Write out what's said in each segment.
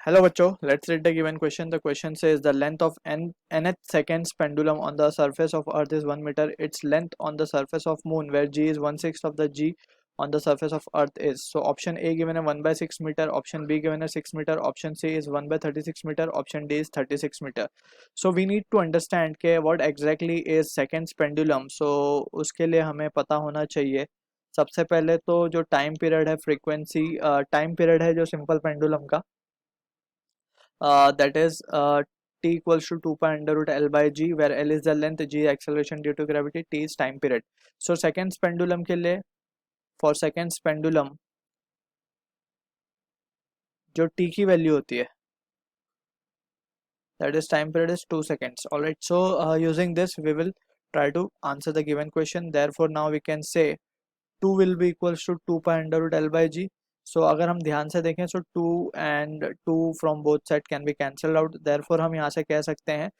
Hello bachcho, let's read the given question. The question says the length of nth seconds pendulum on the surface of earth is 1 meter. Its length on the surface of moon where g is 1/6 of the g on the surface of earth is. So option A given a 1/6 meter, option B given a 6 meter, option C is 1/36 meter, option D is 36 meter. So we need to understand के what exactly is seconds pendulum. So उसके लिए हमें पता होना चाहिए सबसे पहले तो जो टाइम पीरियड है फ्रीक्वेंसी टाइम पीरियड है जो सिंपल पेंडुलम का that is t equals to 2 pi under root L by G where L is the length, G acceleration due to gravity, T is time period. So seconds pendulum के लिए for seconds pendulum जो t की value होती है that is time period is 2 seconds. Alright, so using this we will try to answer the given question. Therefore now we can say 2 will be equals to 2 pi under root L by G. So अगर हम ध्यान से देखें so 2 and 2 from both side can be cancelled out. Therefore हम यहाँ से कह सकते हैं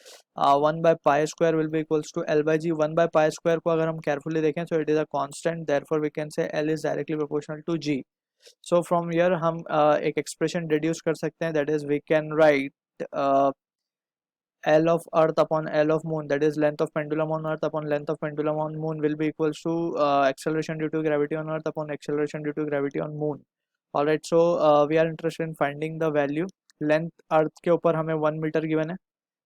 1 by pi square will be equals to L by G. 1 by pi square को अगर हम carefully देखें so it is a constant. Therefore we can say L is directly proportional to G. So from here हम एक expression deduce कर सकते हैं, that is we can write L of earth upon L of moon, that is length of pendulum on earth upon length of pendulum on moon will be equals to acceleration due to gravity on earth upon acceleration due to gravity on moon. Alright, so we are interested in finding the value. Length earth के ऊपर हमें 1 meter given है,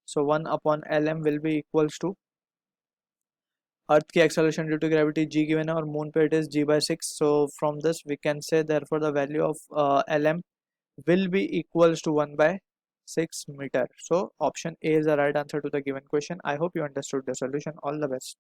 so 1 upon lm will be equals to earth की acceleration due to gravity g given है और moon पे it is g by 6. So from this we can say therefore the value of lm will be equals to 1 by 6 meter. So option A is the right answer to the given question. I hope you understood the solution. All the best.